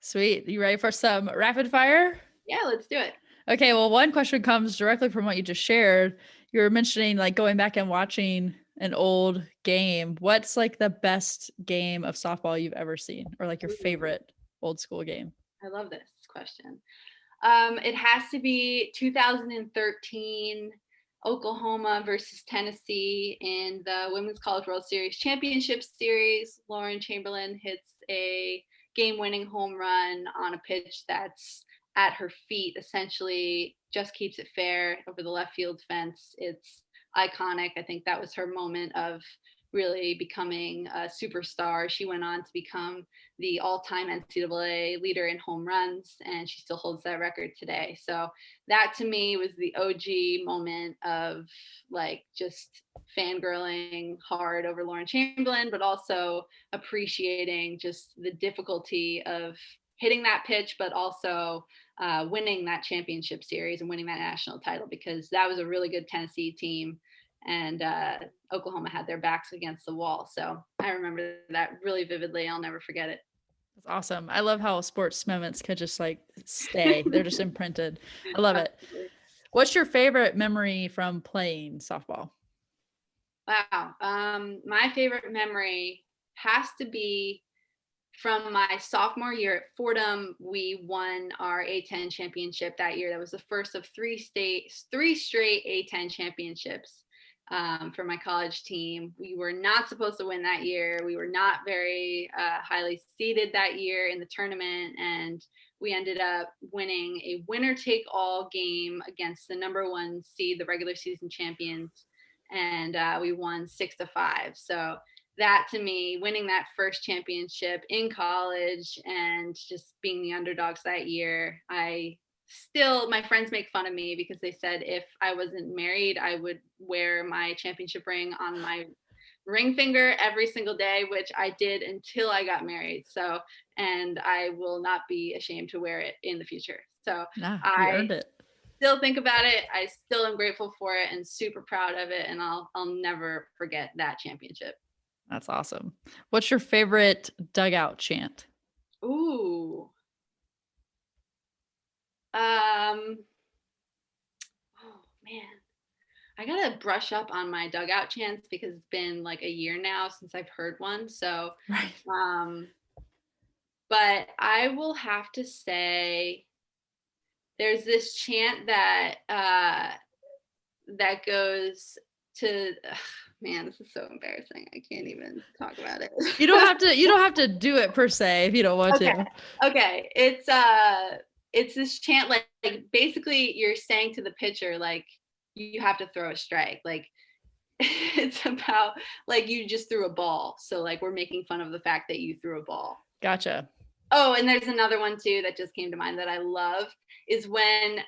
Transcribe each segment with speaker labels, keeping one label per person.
Speaker 1: Sweet. You ready for some rapid fire?
Speaker 2: Yeah, let's do it.
Speaker 1: Okay, well, one question comes directly from what you just shared. You were mentioning like going back and watching an old game. What's like the best game of softball you've ever seen, or like your
Speaker 2: Ooh,
Speaker 1: favorite old school game?
Speaker 2: I love this question. It has to be 2013 Oklahoma versus Tennessee in the Women's College World Series Championship Series. Lauren Chamberlain hits a game-winning home run on a pitch that's at her feet, essentially just keeps it fair over the left field fence. It's iconic. I think that was her moment of really becoming a superstar. She went on to become the all-time NCAA leader in home runs, and she still holds that record today. So that to me was the OG moment of like just fangirling hard over Lauren Chamberlain, but also appreciating just the difficulty of hitting that pitch, but also winning that championship series and winning that national title, because that was a really good Tennessee team, and Oklahoma had their backs against the wall. So I remember that really vividly. I'll never forget it.
Speaker 1: That's awesome. I love how sports moments could just like stay. They're just imprinted. I love it.
Speaker 2: Absolutely.
Speaker 1: What's your favorite memory from playing softball?
Speaker 2: Wow. My favorite memory has to be from my sophomore year at Fordham. We won our A10 championship that year. That was the first of three straight A10 championships for my college team. We were not supposed to win that year. We were not very highly seeded that year in the tournament, and we ended up winning a winner take all game against the number one seed, the regular season champions, and we won 6-5. So that to me, winning that first championship in college and just being the underdogs that year, my friends make fun of me because they said if I wasn't married, I would wear my championship ring on my ring finger every single day, which I did until I got married. So, and I will not be ashamed to wear it in the future. So
Speaker 1: Nah, you
Speaker 2: I
Speaker 1: earned it.
Speaker 2: still think about it. I still am grateful for it and super proud of it. And I'll never forget that championship.
Speaker 1: That's awesome. What's your favorite dugout chant?
Speaker 2: Ooh. Um, oh man. I gotta brush up on my dugout chants because it's been like a year now since I've heard one. So,
Speaker 1: Right.
Speaker 2: um, but I will have to say there's this chant that goes to man, this is so embarrassing. I can't even talk about it.
Speaker 1: You don't have to do it per se if you don't want
Speaker 2: Okay.
Speaker 1: to.
Speaker 2: Okay. It's this chant like basically you're saying to the pitcher like you have to throw a strike. Like it's about like you just threw a ball. So like we're making fun of the fact that you threw a ball.
Speaker 1: Gotcha.
Speaker 2: Oh, and there's another one too that just came to mind that I love is when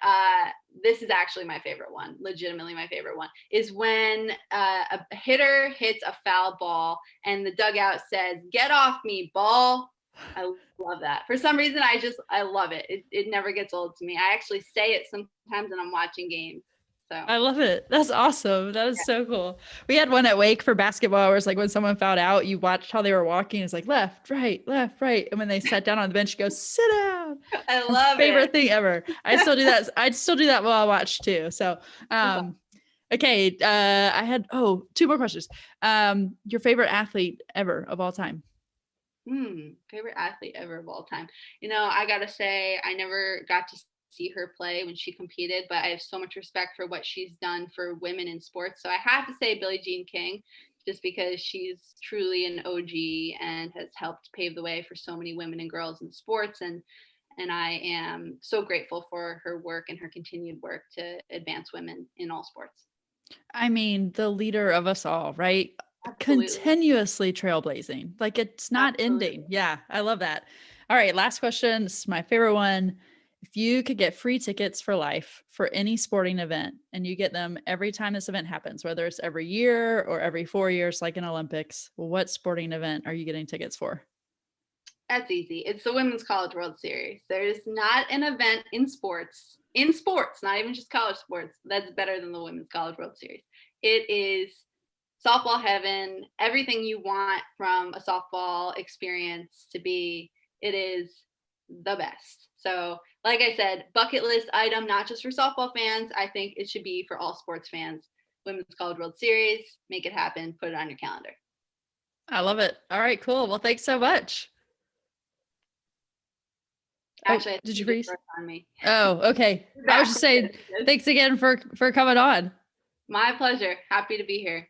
Speaker 2: this is actually my favorite one, legitimately my favorite one, is when a hitter hits a foul ball and the dugout says, "Get off me, ball." I love that. For some reason, I love it. It never gets old to me. I actually say it sometimes when I'm watching games. So
Speaker 1: I love it. That's awesome. That is so cool. We had one at Wake for basketball where it's like when someone fouled out, you watched how they were walking. It's like left, right, left, right. And when they sat down on the bench, you go, sit down.
Speaker 2: yeah, I
Speaker 1: My
Speaker 2: love it.
Speaker 1: favorite thing ever. I still do that. I'd still do that while I watch too. So okay. I had two more questions. Your favorite athlete ever of all time.
Speaker 2: Favorite athlete ever of all time. I gotta say, I never got to see her play when she competed, but I have so much respect for what she's done for women in sports. So I have to say Billie Jean King, just because she's truly an OG and has helped pave the way for so many women and girls in sports. And I am so grateful for her work and her continued work to advance women in all sports.
Speaker 1: I mean, the leader of us all, right?
Speaker 2: Absolutely.
Speaker 1: Continuously trailblazing. Like it's not ending.
Speaker 2: Absolutely.
Speaker 1: Yeah, I love that. All right, last question. This is my favorite one. If you could get free tickets for life for any sporting event and you get them every time this event happens, whether it's every year or every 4 years, like in Olympics, what sporting event are you getting tickets for?
Speaker 2: That's easy. It's the Women's College World Series. There's not an event in sports, not even just college sports, that's better than the Women's College World Series. It is softball heaven, everything you want from a softball experience to be. It is the best. So, like I said, bucket list item, not just for softball fans. I think it should be for all sports fans. Women's College World Series, make it happen, put it on your calendar.
Speaker 1: I love it. All right, cool. Well, thanks so much. Oh,
Speaker 2: Actually, I think
Speaker 1: did you
Speaker 2: you just
Speaker 1: freeze?
Speaker 2: worked on me.
Speaker 1: Oh, okay.
Speaker 2: You're
Speaker 1: I was
Speaker 2: back.
Speaker 1: just saying, thanks again for coming on.
Speaker 2: My pleasure. Happy to be here.